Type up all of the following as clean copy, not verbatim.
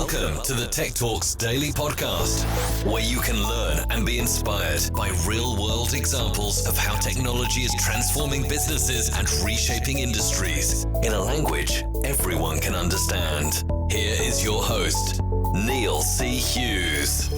Welcome to the Tech Talks Daily Podcast, where you can learn and be inspired by real-world examples of how technology is transforming businesses and reshaping industries in a language everyone can understand. Here is your host, Neil C. Hughes.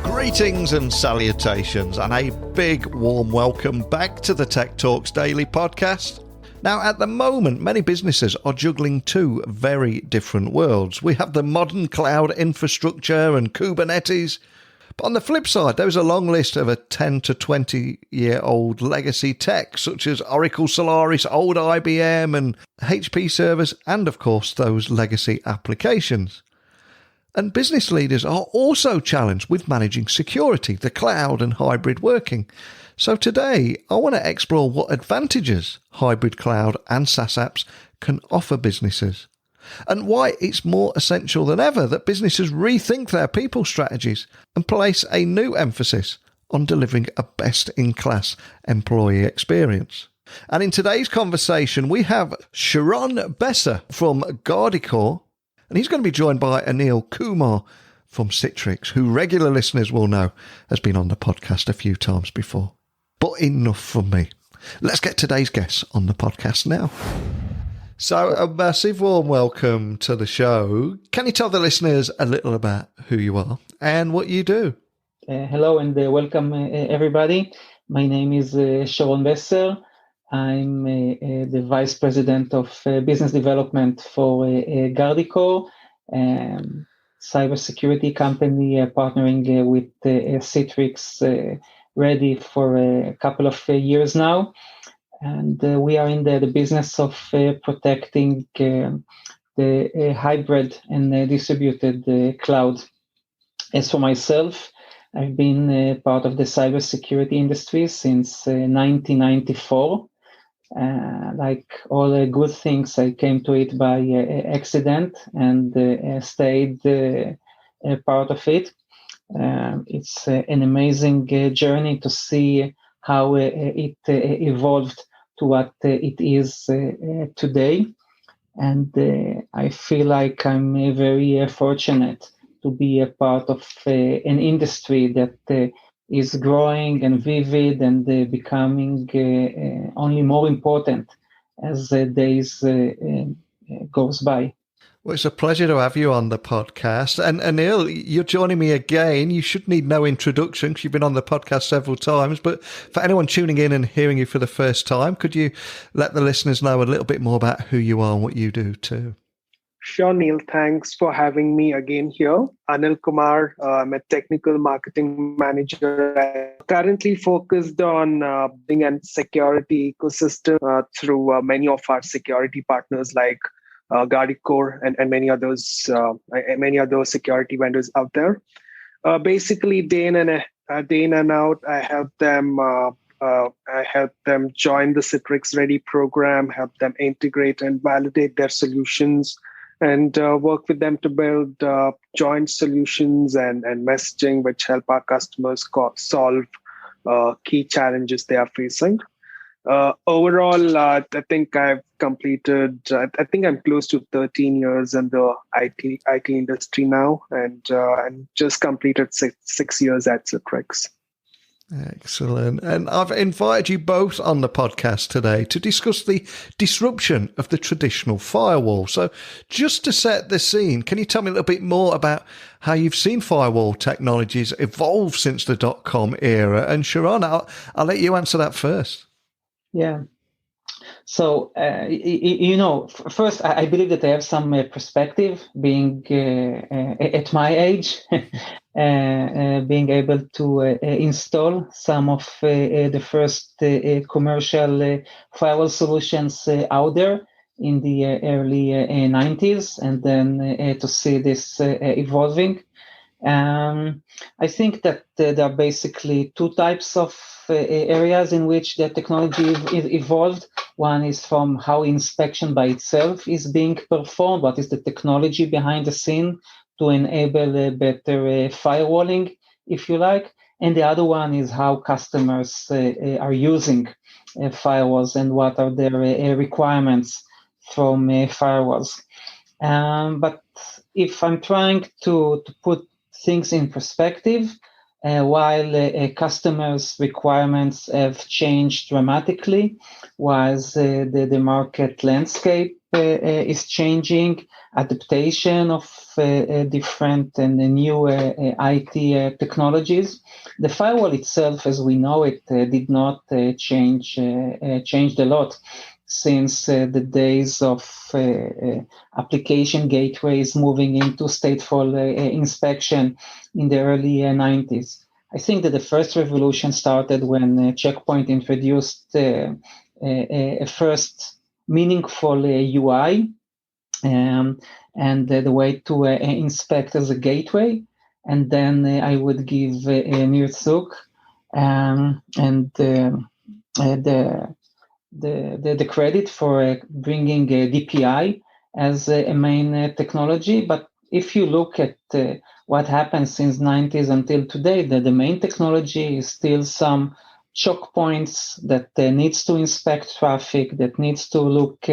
Greetings and salutations, and a big warm welcome back to the Tech Talks Daily Podcast. Now, at the moment, many businesses are juggling two very different worlds. We have the modern cloud infrastructure and Kubernetes. But on the flip side, there is a long list of a 10 to 20-year-old legacy tech, such as Oracle Solaris, old IBM and HP servers, and of course, those legacy applications. And business leaders are also challenged with managing security, the cloud and hybrid working. So today, I want to explore what advantages hybrid cloud and SaaS apps can offer businesses, and why it's more essential than ever that businesses rethink their people strategies and place a new emphasis on delivering a best-in-class employee experience. And in today's conversation, we have Sharon Besser from GuardiCore, and he's going to be joined by Anil Kumar from Citrix, who regular listeners will know has been on the podcast a few times before. But enough from me. Let's get today's guests on the podcast now. So a massive warm welcome to the show. Can you tell the listeners a little about who you are and what you do? Hello and welcome everybody. My name is Sharon Besser. I'm the Vice President of Business Development for GuardiCore, cybersecurity company partnering with Citrix ready for a couple of years now. And we are in the business of protecting the hybrid and distributed cloud. As for myself, I've been part of the cybersecurity industry since 1994. Like all good things, I came to it by accident and stayed part of it. It's an amazing journey to see how it evolved to what it is today. And I feel like I'm very fortunate to be a part of an industry that is growing and vivid and becoming only more important as the days goes by. Well, it's a pleasure to have you on the podcast. And Anil, you're joining me again. You should need no introduction because you've been on the podcast several times. But for anyone tuning in and hearing you for the first time, could you let the listeners know a little bit more about who you are and what you do too? Sure, Neil. Thanks for having me again here. Anil Kumar, I'm a technical marketing manager. Currently focused on building a security ecosystem through many of our security partners like GuardiCore and many other security vendors out there. Basically, day in and out, I help them join the Citrix Ready program, help them integrate and validate their solutions, and work with them to build joint solutions and messaging which help our customers solve key challenges they are facing. Overall, I think I've completed, I think I'm close to 13 years in the IT industry now, and just completed six years at Citrix. Excellent. And I've invited you both on the podcast today to discuss the disruption of the traditional firewall. So just to set the scene, can you tell me a little bit more about how you've seen firewall technologies evolve since the .com era? And Sharon, I'll let you answer that first. Yeah. So, first, I believe that I have some perspective being at my age, being able to install some of the first commercial firewall solutions out there in the early 90s, and then to see this evolving. I think that there are basically two types of areas in which the technology evolved. One is from how inspection by itself is being performed, what is the technology behind the scene to enable better firewalling, if you like. And the other one is how customers are using firewalls and what are their requirements from firewalls. But if I'm trying to put things in perspective, while customers' requirements have changed dramatically, while the market landscape is changing, adaptation of different and new IT technologies, the firewall itself, as we know it, did not changed a lot since the days of application gateways moving into stateful inspection in the early 90s. I think that the first revolution started when Checkpoint introduced a first meaningful UI and the way to inspect as a gateway. And then I would give Nir Zuk and the credit for bringing DPI as a main technology. But if you look at what happened since 90s until today, the main technology is still some choke points that needs to inspect traffic, that needs to look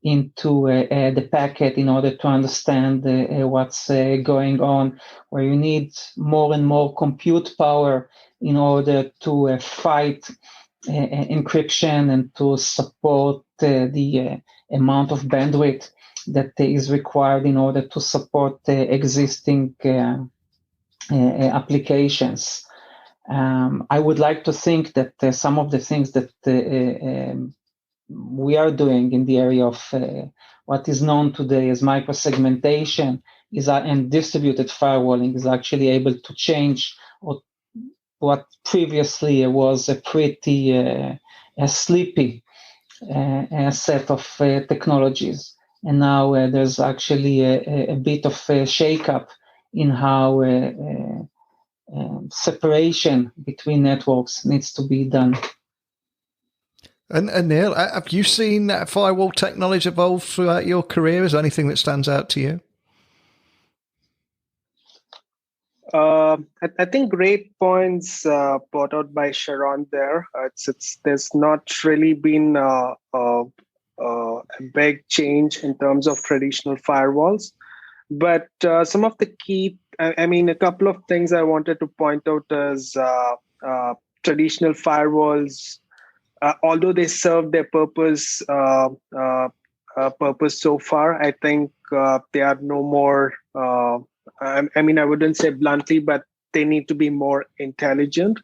into the packet in order to understand what's going on, where you need more and more compute power in order to fight encryption and to support the amount of bandwidth that is required in order to support existing applications. I would like to think that some of the things that we are doing in the area of what is known today as microsegmentation and distributed firewalling is actually able to change what previously was a pretty sleepy set of technologies. And now there's actually a bit of a shake-up in how separation between networks needs to be done. And Neil, have you seen that firewall technology evolve throughout your career? Is there anything that stands out to you? I think great points brought out by Sharon there. There's not really been a big change in terms of traditional firewalls, but some of the key, a couple of things I wanted to point out is traditional firewalls, although they serve their purpose so far, I think they are no more. I wouldn't say bluntly, but they need to be more intelligent,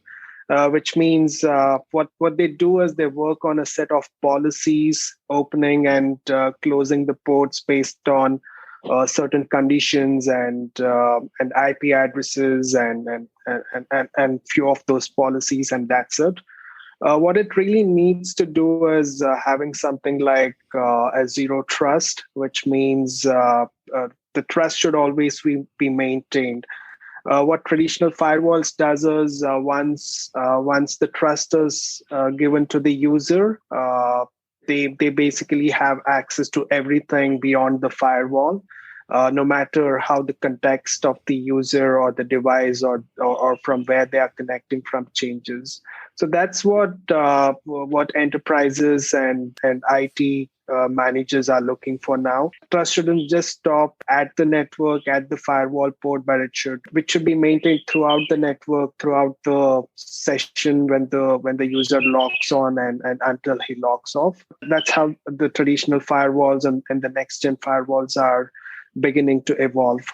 which means what they do is they work on a set of policies, opening and closing the ports based on certain conditions and IP addresses and few of those policies, and that's it. What it really needs to do is having something like a zero trust, which means the trust should always be maintained. What traditional firewalls does is once the trust is given to the user, they basically have access to everything beyond the firewall, no matter how the context of the user or the device or from where they are connecting from changes. So that's what enterprises and IT managers are looking for now. Trust shouldn't just stop at the network, at the firewall port, but it should be maintained throughout the network, throughout the session when the user logs on and until he logs off. That's how the traditional firewalls and the next gen firewalls are beginning to evolve.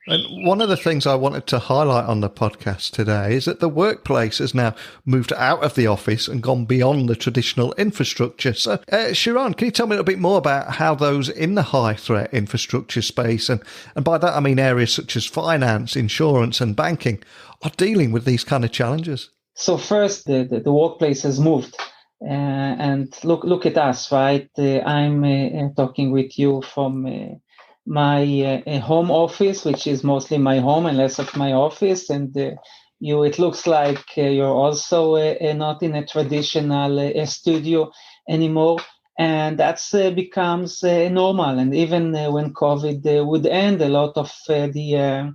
And one of the things I wanted to highlight on the podcast today is that the workplace has now moved out of the office and gone beyond the traditional infrastructure. So, Sharon, can you tell me a little bit more about how those in the high threat infrastructure space, and by that I mean areas such as finance, insurance and banking, are dealing with these kind of challenges? So first, the workplace has moved. And look at us, right? I'm talking with you from my home office, which is mostly my home and less of my office, and it looks like you're also not in a traditional studio anymore, and that's becomes normal. And even when COVID would end, a lot of the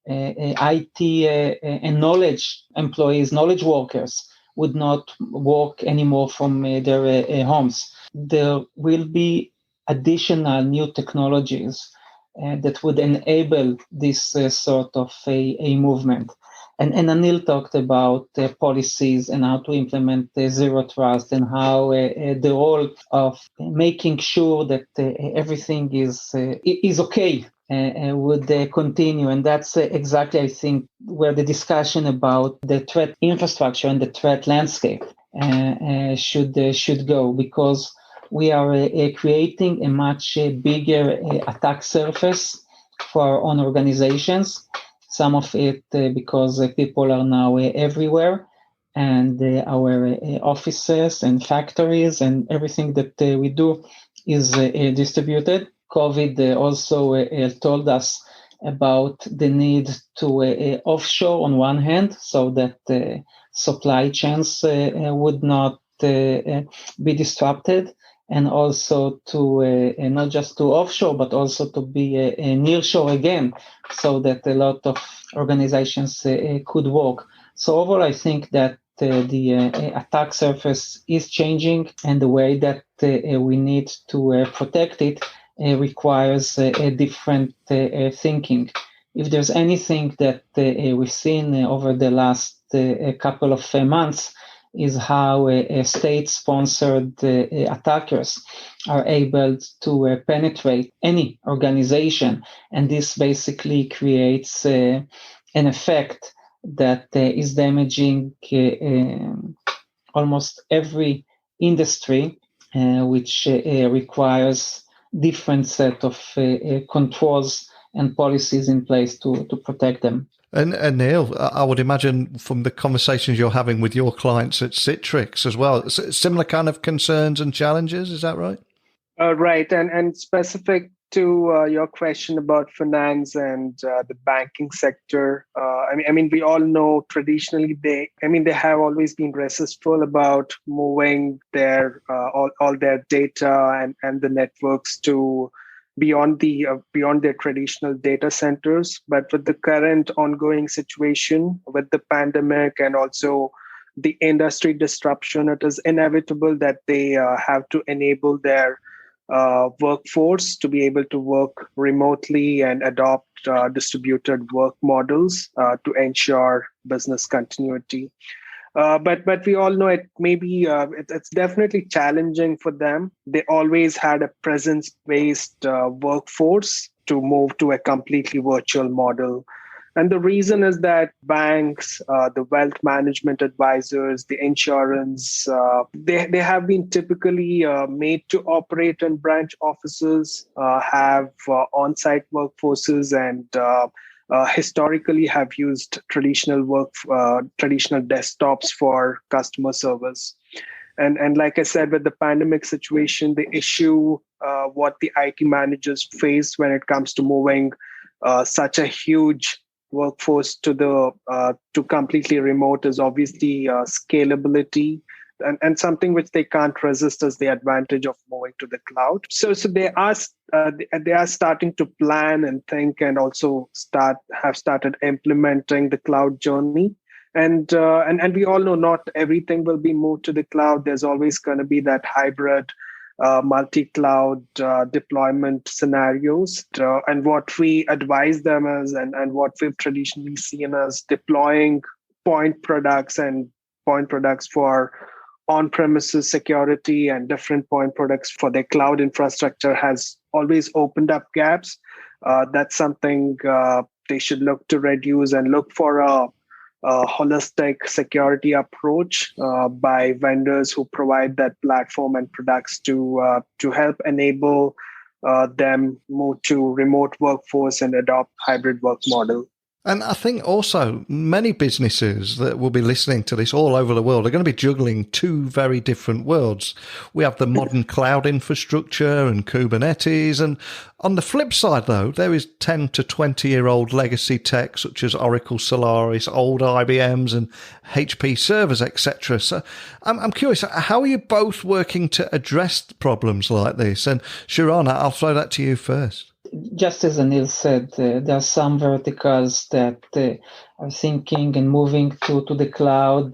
IT and knowledge employees, knowledge workers, would not work anymore from their homes. There will be additional new technologies that would enable this sort of a movement. And Anil talked about policies and how to implement zero trust and how the role of making sure that everything is okay would continue. And that's exactly, I think, where the discussion about the threat infrastructure and the threat landscape should go, because we are creating a much bigger attack surface for our own organizations. Some of it because people are now everywhere, and our offices and factories and everything that we do is distributed. COVID also told us about the need to offshore on one hand, so that supply chains would not be disrupted, and also to not just to offshore, but also to be nearshore again, so that a lot of organizations could work. So overall, I think that the attack surface is changing, and the way that we need to protect it requires a different thinking. If there's anything that we've seen over the last couple of months, is how state-sponsored attackers are able to penetrate any organization. And this basically creates an effect that is damaging almost every industry, which requires different set of controls and policies in place to protect them. And Neil, I would imagine from the conversations you're having with your clients at Citrix as well, similar kind of concerns and challenges, is that right? Right. And specific to your question about finance and the banking sector, I mean, we all know traditionally they have always been resistful about moving their all their data and the networks to beyond their traditional data centers. But with the current ongoing situation with the pandemic and also the industry disruption, it is inevitable that they have to enable their workforce to be able to work remotely and adopt distributed work models to ensure business continuity. But we all know it's definitely challenging for them. They always had a presence-based workforce to move to a completely virtual model. And the reason is that banks, the wealth management advisors, the insurance, they have been typically made to operate in branch offices, have on-site workforces, and historically have used traditional desktops for customer service. And like I said, with the pandemic situation, the issue what the IT managers face when it comes to moving such a huge workforce to completely remote is obviously scalability, and something which they can't resist is the advantage of moving to the cloud. So they are starting to plan and think, and also have started implementing the cloud journey. And we all know not everything will be moved to the cloud. There's always going to be that hybrid multi-cloud deployment scenarios. And what we advise them as, and what we've traditionally seen as deploying point products for on-premises security and different point products for their cloud infrastructure has always opened up gaps. That's something they should look to reduce and look for a holistic security approach by vendors who provide that platform and products to help enable them move to remote workforce and adopt hybrid work model. And I think also many businesses that will be listening to this all over the world are going to be juggling two very different worlds. We have the modern cloud infrastructure and Kubernetes. And on the flip side, though, there is 10 to 20-year-old legacy tech such as Oracle Solaris, old IBMs and HP servers, etc. So I'm curious, how are you both working to address problems like this? And Sharon, I'll throw that to you first. Just as Anil said, there are some verticals that are thinking and moving to the cloud.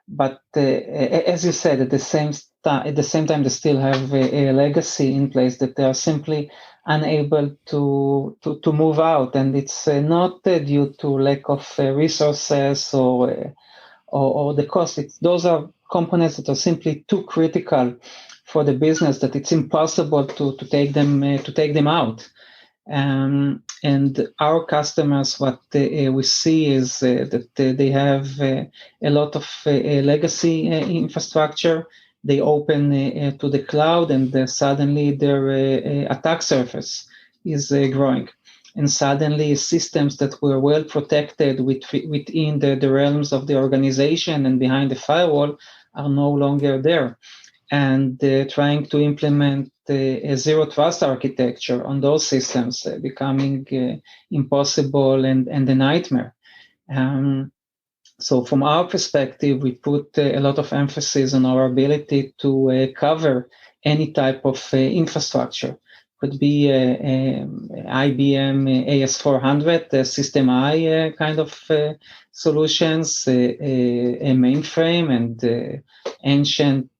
But as you said, at the same at the same time, they still have a legacy in place that they are simply unable to move out, and it's not due to lack of resources or the cost. Those are components that are simply too critical for the business that it's impossible to take them out. And our customers, what we see is that they have a lot of legacy infrastructure. They open to the cloud, and suddenly their attack surface is growing. And suddenly systems that were well protected within the realms of the organization and behind the firewall are no longer there. And trying to implement a zero trust architecture on those systems becoming impossible and a nightmare. So from our perspective, we put a lot of emphasis on our ability to cover any type of infrastructure. Could be IBM AS400, System I kind of solutions, a mainframe, and ancient,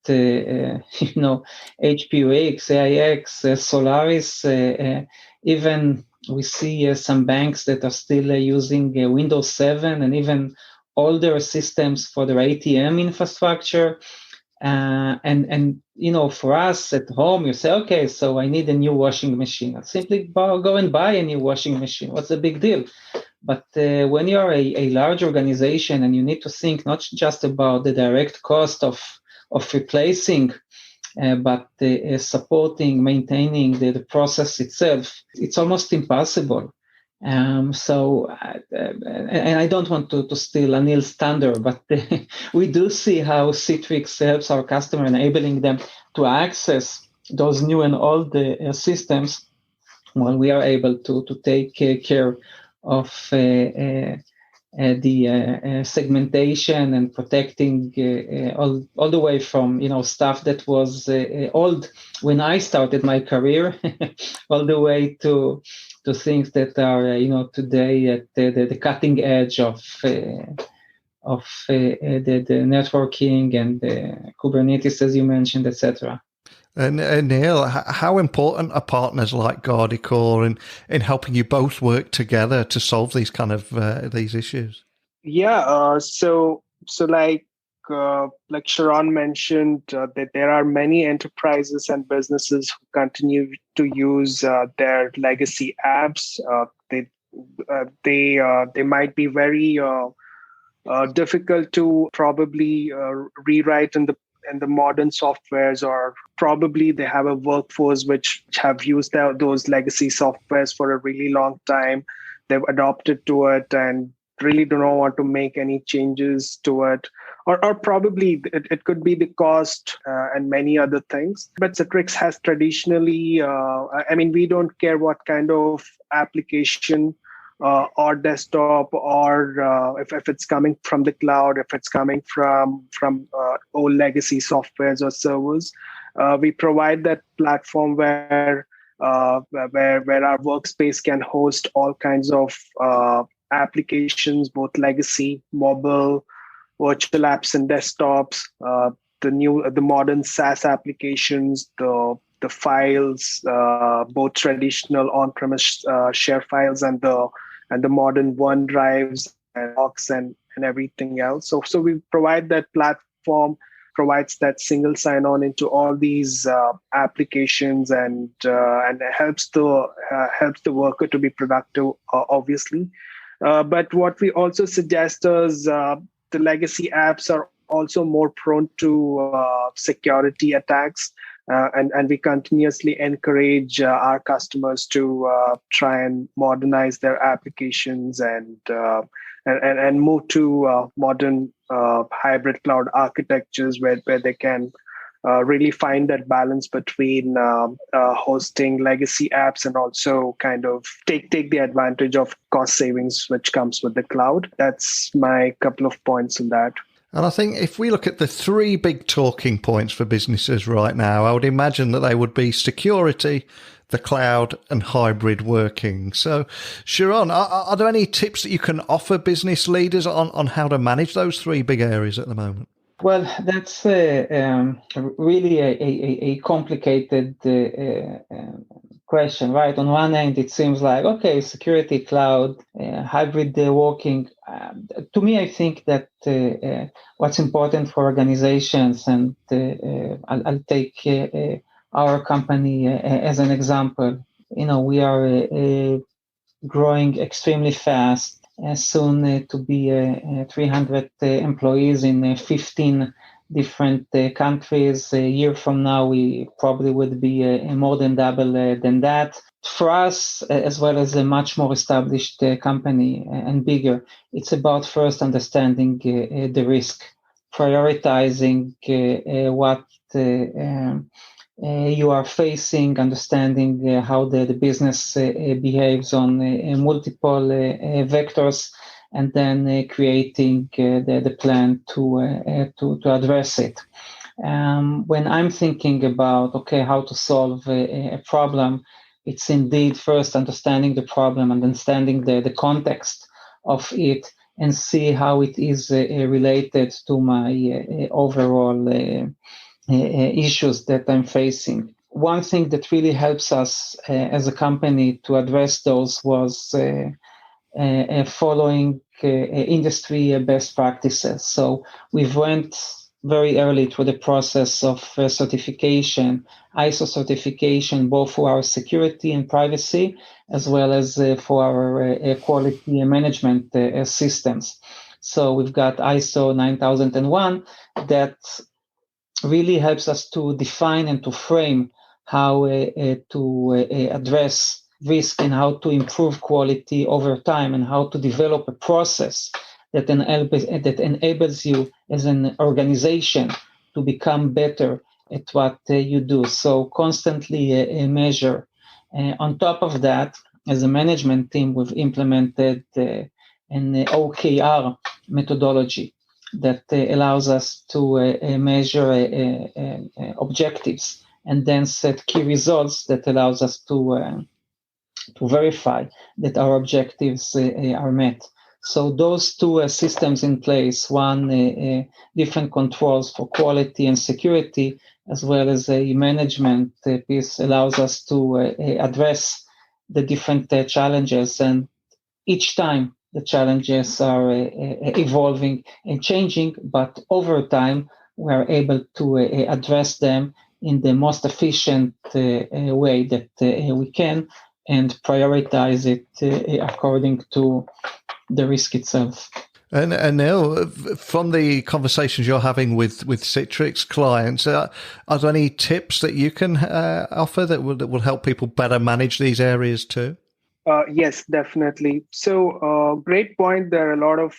HPUX, AIX, Solaris. Even we see some banks that are still using Windows 7 and even older systems for their ATM infrastructure. And for us at home, you say, okay, so I need a new washing machine. I'll simply go and buy a new washing machine. What's the big deal? But when you're a large organization and you need to think not just about the direct cost of replacing, but supporting, maintaining the process itself, it's almost impossible. And I don't want to steal Anil's thunder, but we do see how Citrix helps our customer, enabling them to access those new and old systems, while we are able to take care of the segmentation and protecting all the way from stuff that was old when I started my career, all the way to things that are today at the cutting edge of the networking and the Kubernetes, as you mentioned, etc. And Neil, how important are partners like GuardiCore in helping you both work together to solve these kind of these issues? Yeah, so like Sharon mentioned, that there are many enterprises and businesses who continue to use their legacy apps. They might be very difficult to probably rewrite in the modern softwares, or probably they have a workforce which have used those legacy softwares for a really long time. They've adopted to it and really do not want to make any changes to it, or probably it could be the cost and many other things. But Citrix has traditionally, we don't care what kind of application or desktop, or if it's coming from the cloud, if it's coming from old legacy softwares or servers. We provide that platform where our workspace can host all kinds of applications, both legacy, mobile, virtual apps and desktops, the modern SaaS applications, the files, both traditional on-premise share files and the modern OneDrives and Docs and everything else. So we provide that platform, provides that single sign-on into all these applications, and helps the worker to be productive, obviously. But what we also suggest is the legacy apps are also more prone to security attacks, and we continuously encourage our customers to try and modernize their applications and move to modern hybrid cloud architectures where they can really find that balance between hosting legacy apps and also kind of take the advantage of cost savings which comes with the cloud. That's my couple of points on that. And I think if we look at the three big talking points for businesses right now, I would imagine that they would be security, the cloud, and hybrid working. So, Sharon, are there any tips that you can offer business leaders on how to manage those three big areas at the moment? Well, that's really a complicated question, right? On one end, it seems like, okay, security, cloud, hybrid working. To me, I think that what's important for organizations, and I'll take our company as an example. We are growing extremely fast. Soon to be 300 employees in 15 different countries. A year from now, we probably would be more than double than that. For us, as well as a much more established company and bigger, it's about first understanding the risk, prioritizing what you are facing, understanding how the business behaves on multiple vectors, and then creating the plan to address it. When I'm thinking about, okay, how to solve a problem, it's indeed first understanding the problem, understanding the context of it, and see how it is related to my overall issues that I'm facing. One thing that really helps us as a company to address those was following industry best practices. So we've went very early through the process of certification, ISO certification, both for our security and privacy, as well as for our quality management systems. So we've got ISO 9001 that really helps us to define and to frame how to address risk and how to improve quality over time, and how to develop a process that enables you as an organization to become better at what you do. So constantly measure. On top of that, as a management team, we've implemented an OKR methodology that allows us to measure objectives and then set key results that allows us to verify that our objectives are met. So those two systems in place, one different controls for quality and security, as well as a management piece, allows us to address the different challenges. And each time the challenges are evolving and changing, but over time we are able to address them in the most efficient way that we can, and prioritize it according to the risk itself. And Neil, from the conversations you're having with Citrix clients, are there any tips that you can offer that will help people better manage these areas too? Yes, definitely. So, great point. There are a lot of,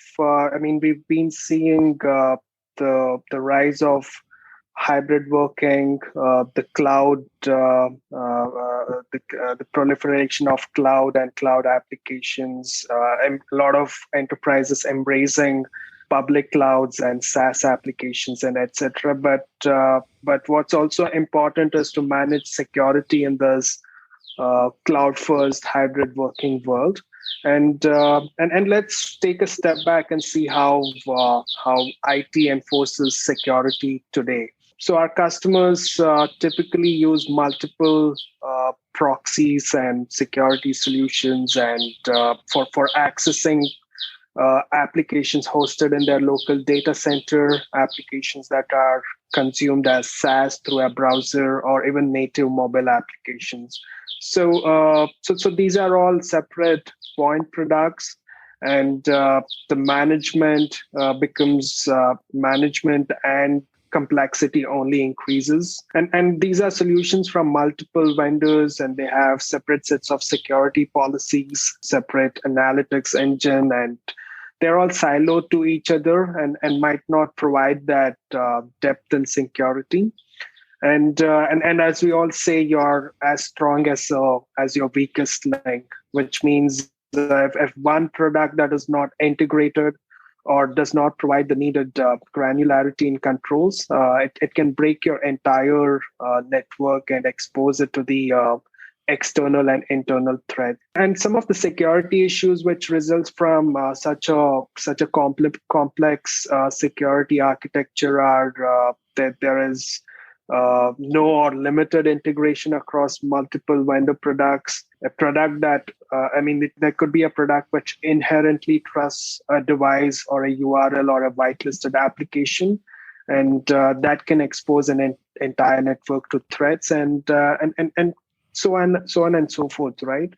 we've been seeing the rise of hybrid working, the cloud, the proliferation of cloud and cloud applications, and a lot of enterprises embracing public clouds and SaaS applications and etc. But what's also important is to manage security in this cloud first hybrid working world. And let's take a step back and see how IT enforces security today. So our customers typically use multiple proxies and security solutions, and for accessing applications hosted in their local data center, applications that are consumed as SaaS through a browser, or even native mobile applications. So these are all separate point products, and the management becomes management, and complexity only increases. And these are solutions from multiple vendors, and they have separate sets of security policies, separate analytics engine, and they're all siloed to each other and might not provide that depth and security. And as we all say, you're as strong as your weakest link, which means if one product that is not integrated or does not provide the needed granularity in controls, it can break your entire network and expose it to the external and internal threats. And some of the security issues which results from such a complex security architecture are that there is no or limited integration across multiple vendor products. A product that, there could be a product which inherently trusts a device or a URL or a whitelisted application, and that can expose an entire network to threats and so on and so forth, right?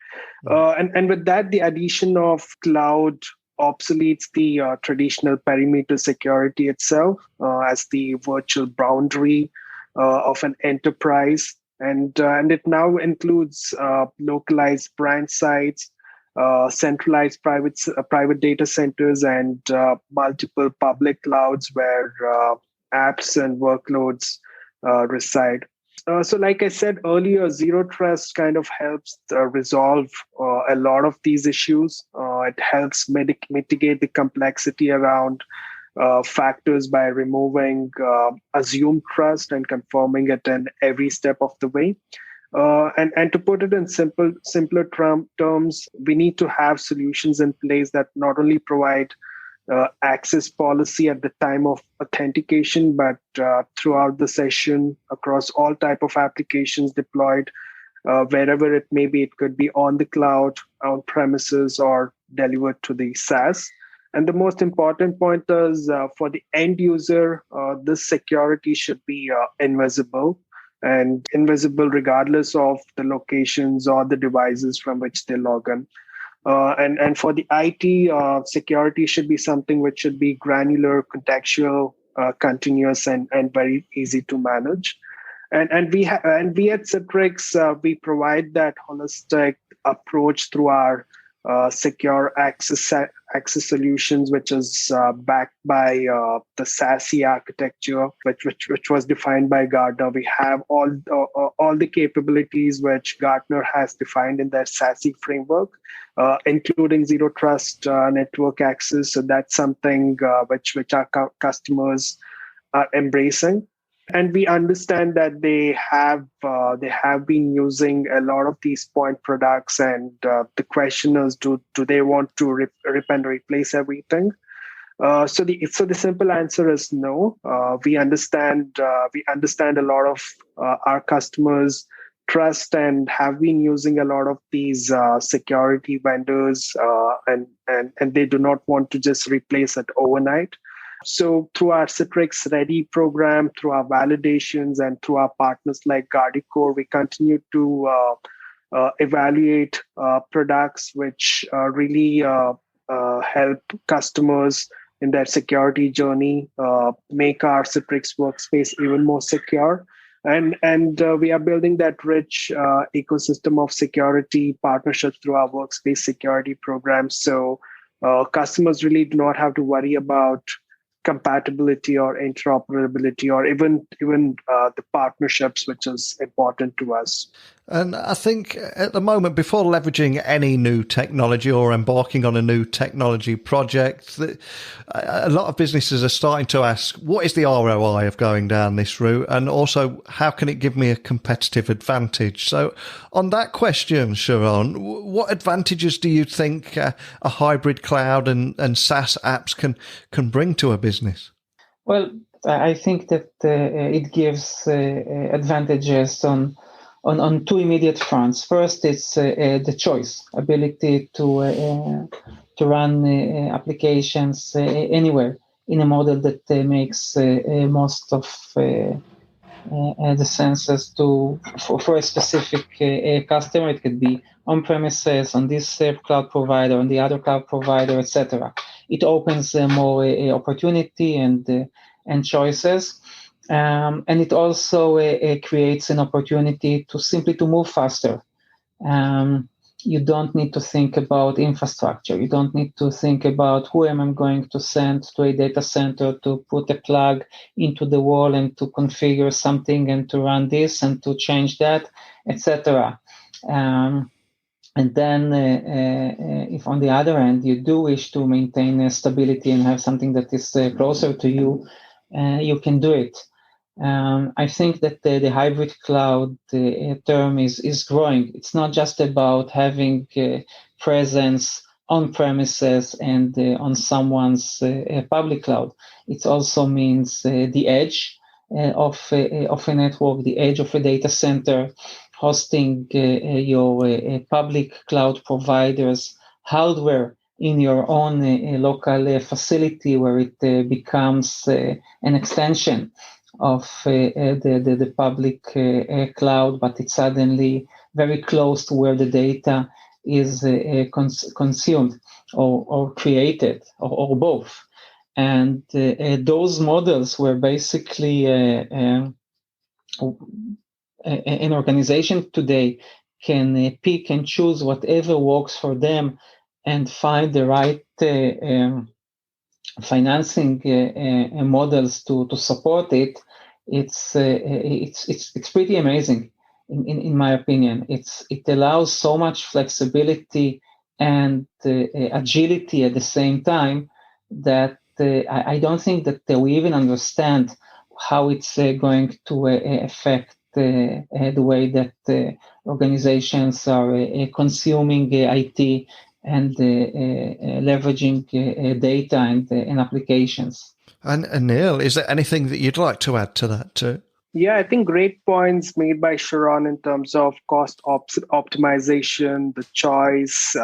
And with that, the addition of cloud obsoletes the traditional perimeter security itself as the virtual boundary of an enterprise, and it now includes localized branch sites, centralized private data centers, and multiple public clouds where apps and workloads reside. So like I said earlier, Zero Trust kind of helps resolve a lot of these issues. It helps mitigate the complexity around factors by removing assumed trust and confirming it in every step of the way. And to put it in simpler terms, we need to have solutions in place that not only provide access policy at the time of authentication, but throughout the session across all type of applications deployed, wherever it may be. It could be on the cloud, on premises, or delivered to the SaaS. And the most important point is for the end user, this security should be invisible regardless of the locations or the devices from which they log in. And for the IT, security should be something which should be granular, contextual, continuous, and very easy to manage. And we at Citrix, we provide that holistic approach through our secure access solutions, which is backed by the SASE architecture, which was defined by Gartner. We have all the capabilities which Gartner has defined in their SASE framework, including Zero Trust network access. So that's something which our customers are embracing. And we understand that they have been using a lot of these point products, and the question is, do they want to rip and replace everything? So the simple answer is no. We understand a lot of our customers trust and have been using a lot of these security vendors, and they do not want to just replace it overnight. So through our Citrix Ready program, through our validations, and through our partners like GuardiCore, we continue to evaluate products which really help customers in their security journey, make our Citrix workspace even more secure. And we are building that rich ecosystem of security partnerships through our workspace security program. So customers really do not have to worry about compatibility or interoperability, or even the partnerships, which is important to us. And I think at the moment, before leveraging any new technology or embarking on a new technology project, a lot of businesses are starting to ask, what is the ROI of going down this route? And also, how can it give me a competitive advantage? So on that question, Sharon, what advantages do you think a hybrid cloud and SaaS apps can bring to a business? Well, I think that it gives advantages on two immediate fronts. First, it's the choice, ability to run applications anywhere in a model that makes most of the senses for a specific customer. It could be on premises, on this cloud provider, on the other cloud provider, etc. It opens more opportunity and choices. And it also creates an opportunity to simply move faster. You don't need to think about infrastructure. You don't need to think about who am I going to send to a data center to put a plug into the wall and to configure something and to run this and to change that, etc. And then if on the other end you do wish to maintain stability and have something that is closer to you, you can do it. I think that the hybrid cloud term is growing. It's not just about having presence on premises and on someone's public cloud. It also means the edge of a network, the edge of a data center, hosting your public cloud providers' hardware in your own local facility, where it becomes an extension of the public cloud, but it's suddenly very close to where the data is consumed or created, or both. And those models were basically an organization today can pick and choose whatever works for them and find the right financing models to support it. It's pretty amazing, in my opinion. It allows so much flexibility and agility at the same time that I don't think that we even understand how it's going to affect the way that organizations are consuming IT and leveraging data and applications. And Neil, is there anything that you'd like to add to that too? Yeah, I think great points made by Sharon in terms of cost optimization, the choice,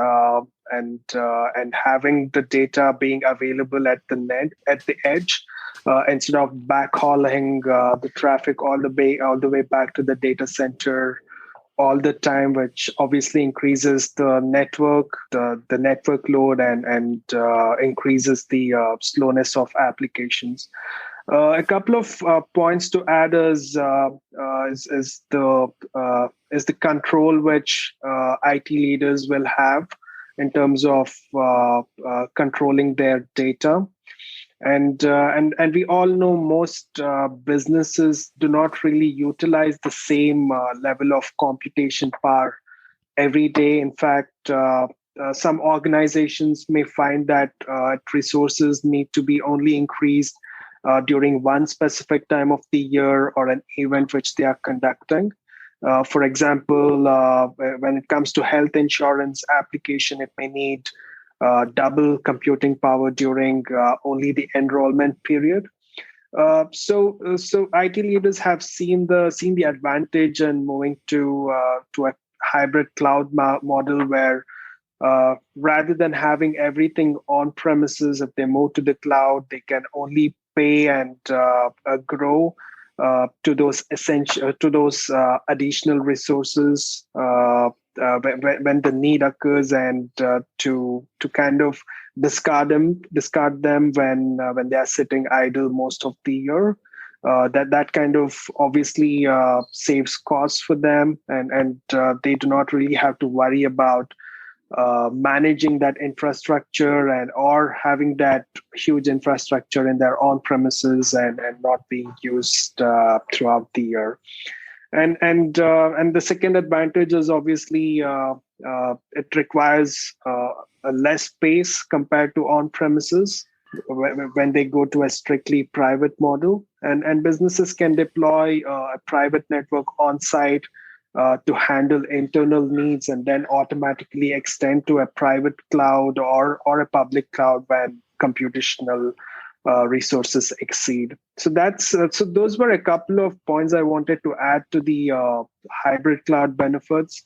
and having the data being available at the edge, instead of backhauling the traffic all the way back to the data center all the time, which obviously increases the network load and increases the slowness of applications. A couple of points to add is the control which IT leaders will have in terms of controlling their data. And we all know most businesses do not really utilize the same level of computation power every day. In fact, some organizations may find that resources need to be only increased during one specific time of the year or an event which they are conducting. For example, when it comes to health insurance application, it may need double computing power during only the enrollment period. So IT leaders have seen the advantage in moving to a hybrid cloud model where rather than having everything on premises, if they move to the cloud, they can only pay and grow to those additional resources when the need occurs, and to kind of discard them when they are sitting idle most of the year. That kind of obviously saves costs for them, and they do not really have to worry about managing that infrastructure or having that huge infrastructure in their own premises and not being used throughout the year. And the second advantage is obviously it requires a less space compared to on premises when they go to a strictly private model, and businesses can deploy a private network on site to handle internal needs and then automatically extend to a private cloud or a public cloud when computational resources exceed. So those were a couple of points I wanted to add to the hybrid cloud benefits.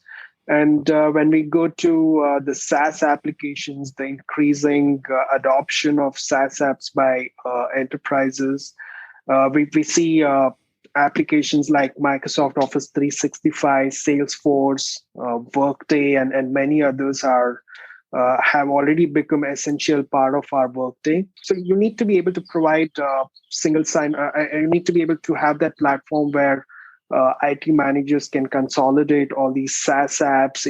And when we go to the SaaS applications, the increasing adoption of SaaS apps by enterprises, we see applications like Microsoft Office 365, Salesforce, Workday, and many others have already become an essential part of our workday. So you need to be able to provide single sign. You need to be able to have that platform where IT managers can consolidate all these SaaS apps,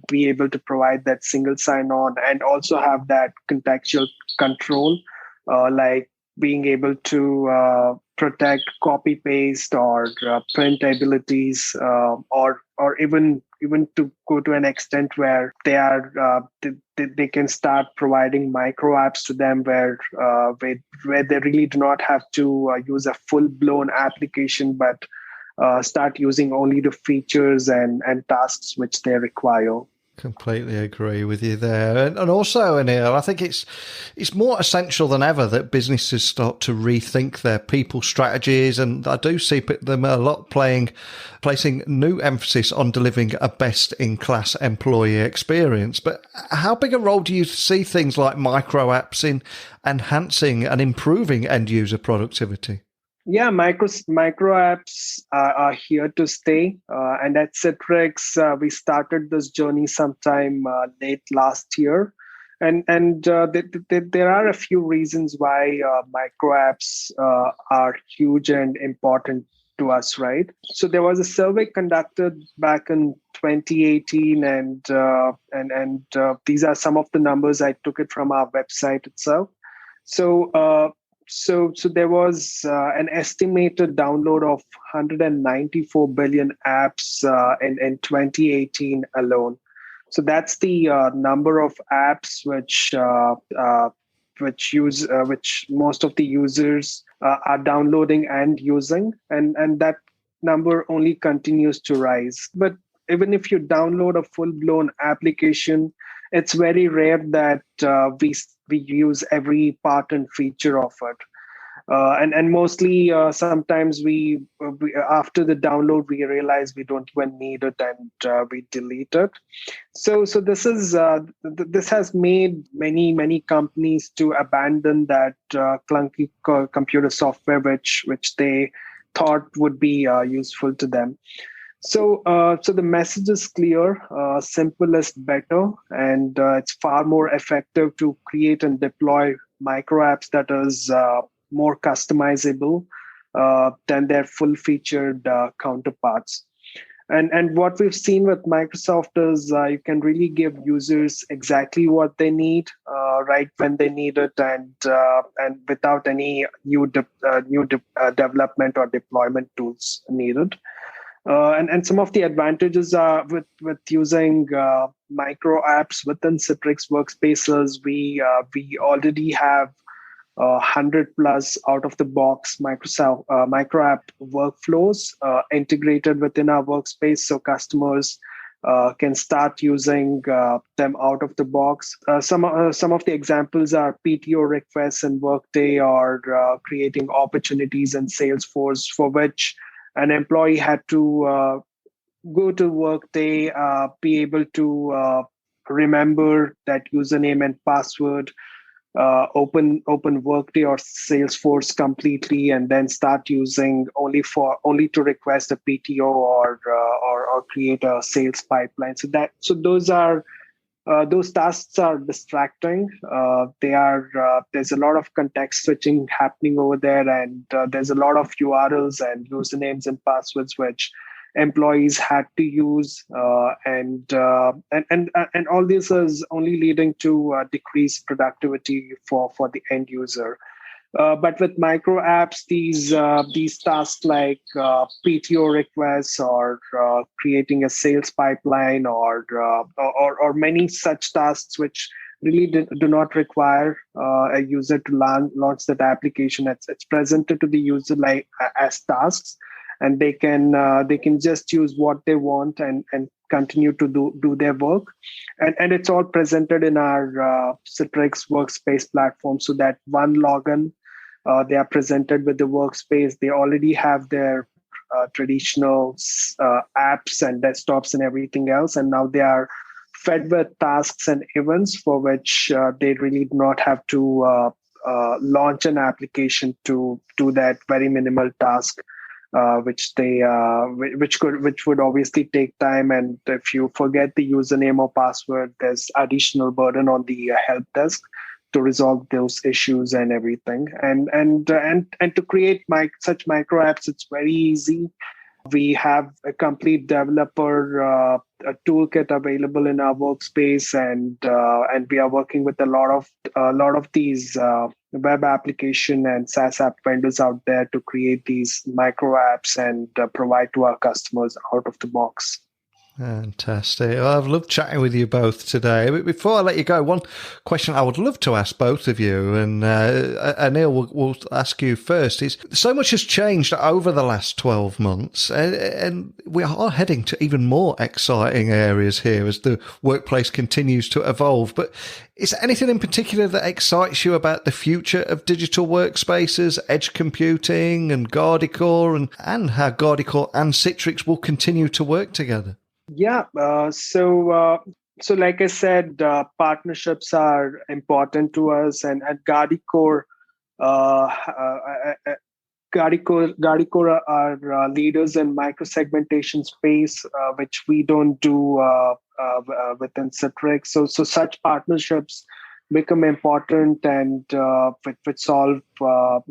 be able to provide that single sign-on, and also have that contextual control, like being able to protect copy paste or print abilities, or even to go to an extent where they can start providing micro apps to them where they really do not have to use a full blown application, but start using only the features and tasks which they require. Completely agree with you there. And also, Anil, I think it's more essential than ever that businesses start to rethink their people strategies. And I do see them a lot placing new emphasis on delivering a best-in-class employee experience. But how big a role do you see things like micro apps in enhancing and improving end-user productivity? Yeah, micro apps are here to stay. And at Citrix, we started this journey sometime late last year. And there are a few reasons why micro apps are huge and important to us, right? So there was a survey conducted back in 2018, and these are some of the numbers. I took it from our website itself. So there was an estimated download of 194 billion apps in 2018 alone. So that's the number of apps which most of the users are downloading and using, and that number only continues to rise. But even if you download a full-blown application, it's very rare that we use every part and feature of it. And mostly sometimes we after the download we realize we don't even need it, and we delete it. So this has made many companies to abandon that clunky computer software which they thought would be useful to them. So the message is clear: simple is better, and it's far more effective to create and deploy micro apps that is more customizable than their full-featured counterparts. And what we've seen with Microsoft is you can really give users exactly what they need right when they need it, and without any new development or deployment tools needed. And some of the advantages are with using micro apps within Citrix Workspaces. We already have 100 plus out of the box micro app workflows integrated within our workspace, so customers can start using them out of the box. Some of the examples are PTO requests in Workday, or creating opportunities in Salesforce, for which an employee had to go to Workday, be able to remember that username and password, open Workday or Salesforce completely, and then start using only to request a PTO or create a sales pipeline. So those tasks are distracting. There's a lot of context switching happening over there, and there's a lot of URLs and usernames and passwords which employees had to use, and all this is only leading to decreased productivity for the end user. But with micro apps, these tasks like PTO requests, or creating a sales pipeline, or many such tasks which really do not require a user to launch that application. It's presented to the user like as tasks, and they can just use what they want and continue to do their work. And it's all presented in our Citrix Workspace platform, so that one login, they are presented with the workspace. They already have their traditional apps and desktops and everything else, and now they are fed with tasks and events for which they really do not have to launch an application to do that very minimal task, which would obviously take time. And if you forget the username or password, there's additional burden on the help desk to resolve those issues and everything. And to create such micro apps, it's very easy. We have a complete developer a toolkit available in our workspace, and we are working with a lot of these web application and SaaS app vendors out there to create these micro apps and provide to our customers out of the box. Fantastic. Well, I've loved chatting with you both today. But before I let you go, one question I would love to ask both of you, and Anil, we'll ask you first, is so much has changed over the last 12 months, and we are heading to even more exciting areas here as the workplace continues to evolve. But is there anything in particular that excites you about the future of digital workspaces, edge computing, and GuardiCore, and how GuardiCore and Citrix will continue to work together? Yeah. So like I said, partnerships are important to us, and at GuardiCore, GuardiCore are leaders in microsegmentation space, which we don't do within Citrix. So such partnerships become important, and which solve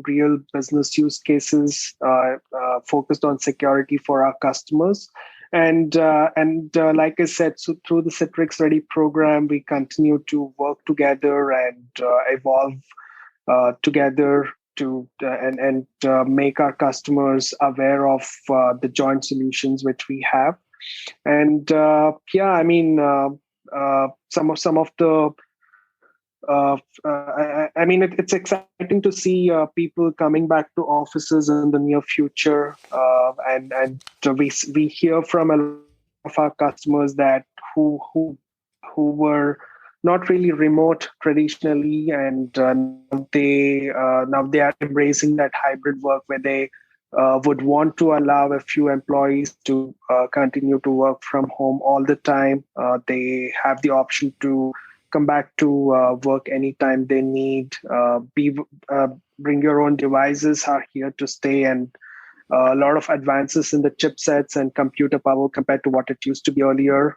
real business use cases focused on security for our customers. And like I said, so through the Citrix Ready program, we continue to work together and evolve together to make our customers aware of the joint solutions which we have. And some of the it's exciting to see people coming back to offices in the near future, and we hear from a lot of our customers that who were not really remote traditionally, and now they are embracing that hybrid work where they would want to allow a few employees to continue to work from home all the time. They have the option to come back to work anytime they need. Bring your own devices are here to stay, and a lot of advances in the chipsets and computer power compared to what it used to be earlier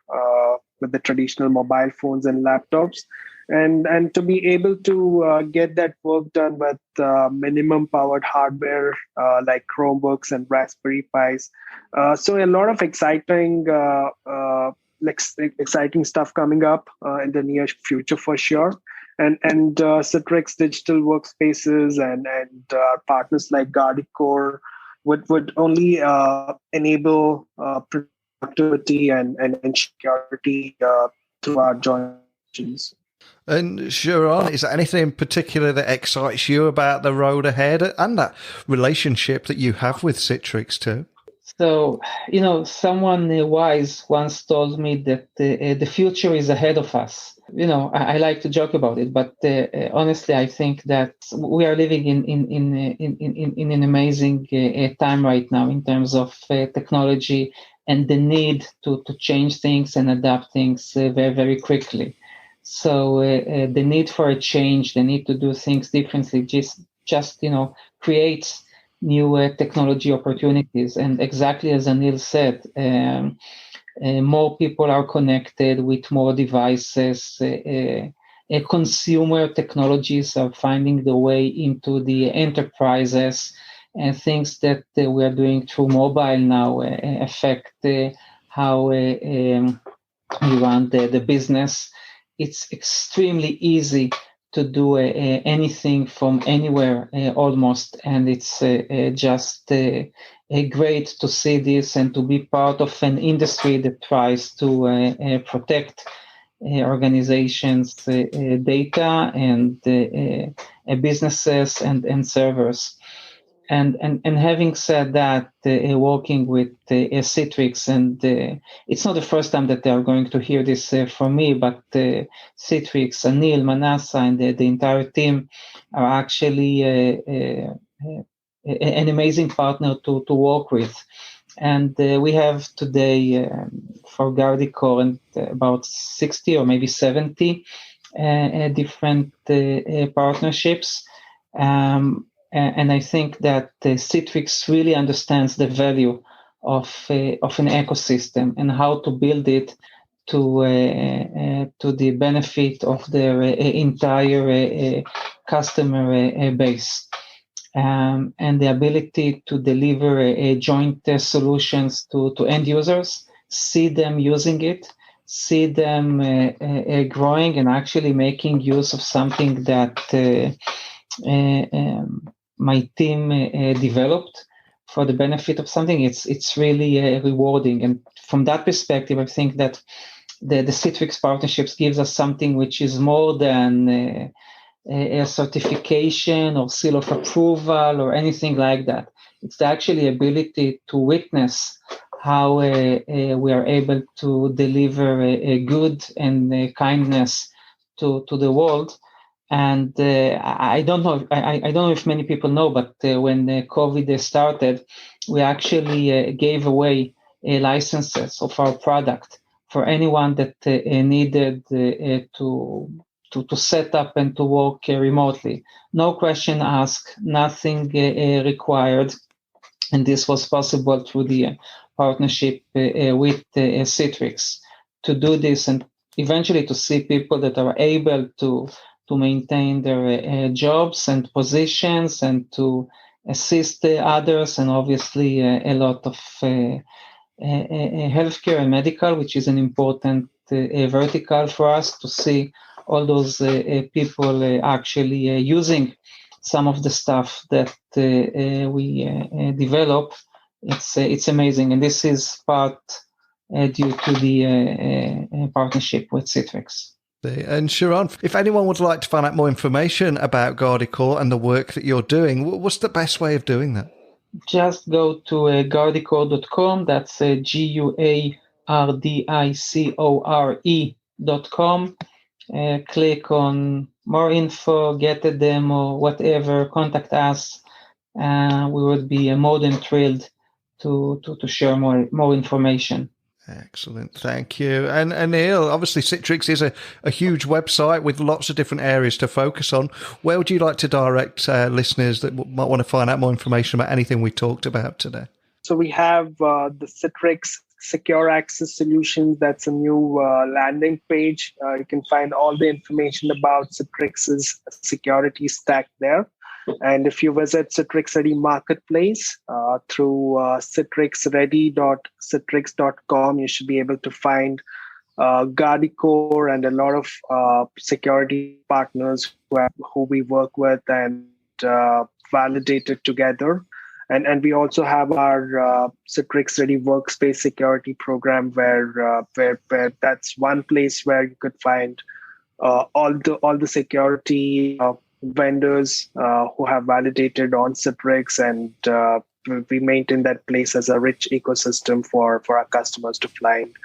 with the traditional mobile phones and laptops. And to be able to get that work done with minimum powered hardware like Chromebooks and Raspberry Pis. So a lot of exciting stuff coming up in the near future for sure. And Citrix digital workspaces and partners like GuardiCore would only enable productivity and security through our joint solutions. And Sharon, is there anything in particular that excites you about the road ahead and that relationship that you have with Citrix too? So, someone wise once told me that the future is ahead of us. I like to joke about it, but honestly, I think that we are living in an amazing time right now in terms of technology and the need to change things and adapt things very, very quickly. So the need for a change, the need to do things differently, just creates new technology opportunities. And exactly as Anil said, more people are connected with more devices. Consumer technologies are finding the way into the enterprises, and things that we are doing through mobile now affect how we run the business. It's extremely easy to do anything from anywhere almost, and it's just great to see this and to be part of an industry that tries to protect organizations' data and businesses and servers. And having said that, working with Citrix, and it's not the first time that they are going to hear this from me, but Citrix, Anil, Manasa, and the entire team are actually an amazing partner to work with. And we have today for GuardiCore about 60 or maybe 70 different partnerships. And I think that Citrix really understands the value of an ecosystem and how to build it to the benefit of their entire customer base. and the ability to deliver a joint solutions to end users, see them using it, see them growing and actually making use of something that my team developed for the benefit of something. It's really rewarding. And from that perspective, I think that the Citrix partnerships gives us something which is more than a certification or seal of approval or anything like that. It's the actually ability to witness how we are able to deliver a good and kindness to the world. And I don't know. I don't know if many people know, but when COVID started, we actually gave away licenses of our product for anyone that needed to set up and to work remotely. No question asked, nothing required, and this was possible through the partnership with Citrix to do this, and eventually to see people that are able to maintain their jobs and positions and to assist others, and obviously a lot of healthcare and medical, which is an important vertical for us, to see all those people actually using some of the stuff that we develop. It's amazing, and this is part due to the partnership with Citrix. And Sharon, if anyone would like to find out more information about GuardiCore and the work that you're doing, what's the best way of doing that? Just go to GuardiCore.com. That's GuardiCore.com. Click on more info, get a demo, whatever, contact us. We would be more than thrilled to share more information. Excellent. Thank you. And Anil, obviously Citrix is a huge website with lots of different areas to focus on. Where would you like to direct listeners that might want to find out more information about anything we talked about today? So we have the Citrix Secure Access Solutions. That's a new landing page. You can find all the information about Citrix's security stack there. And if you visit Citrix Ready Marketplace through citrixready.citrix.com, you should be able to find GuardiCore and a lot of security partners who we work with and validated together. And we also have our Citrix Ready Workspace security program where that's one place where you could find all the security vendors who have validated on Citrix, and we maintain that place as a rich ecosystem for our customers to find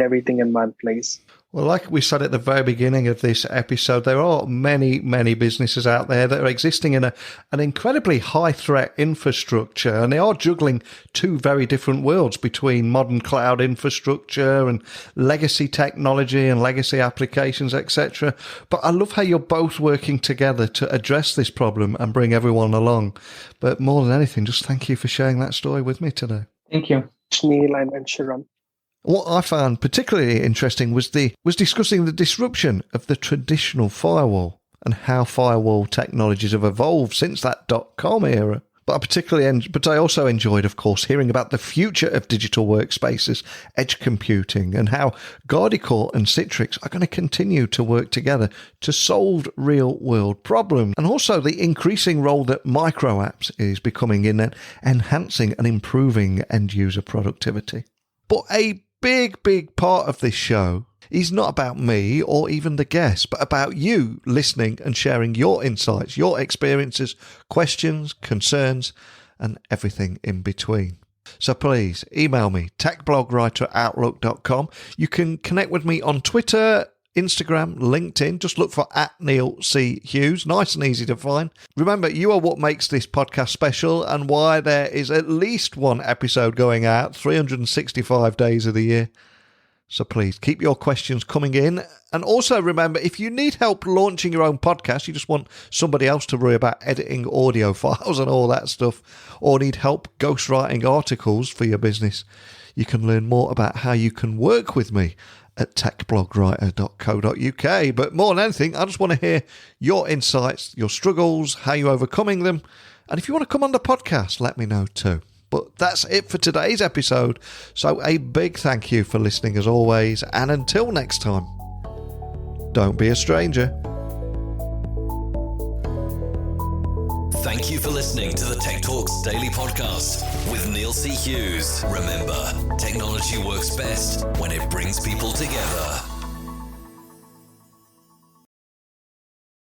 everything in one place. Well, like we said at the very beginning of this episode, there are many, many businesses out there that are existing in an incredibly high-threat infrastructure, and they are juggling two very different worlds between modern cloud infrastructure and legacy technology and legacy applications, etc. But I love how you're both working together to address this problem and bring everyone along. But more than anything, just thank you for sharing that story with me today. Thank you. Neil and Sharon. What I found particularly interesting was discussing the disruption of the traditional firewall and how firewall technologies have evolved since that .com era. But I also enjoyed, of course, hearing about the future of digital workspaces, edge computing, and how GuardiCore and Citrix are going to continue to work together to solve real-world problems, and also the increasing role that micro apps is becoming in enhancing and improving end-user productivity. But a big part of this show is not about me or even the guests, but about you listening and sharing your insights, your experiences, questions, concerns, and everything in between. So please email me, techblogwriter@outlook.com. You can connect with me on Twitter, Instagram, LinkedIn. Just look for @Neil C. Hughes. Nice and easy to find. Remember, you are what makes this podcast special and why there is at least one episode going out 365 days of the year. So please keep your questions coming in. And also remember, if you need help launching your own podcast, you just want somebody else to worry about editing audio files and all that stuff, or need help ghostwriting articles for your business, you can learn more about how you can work with me at techblogwriter.co.uk. But more than anything, I just want to hear your insights, your struggles, how you're overcoming them, And if you want to come on the podcast, let me know too. But that's it for today's episode. So a big thank you for listening as always. And until next time, don't be a stranger. Thank you for listening to the Tech Talks Daily Podcast with Neil C. Hughes. Remember, technology works best when it brings people together.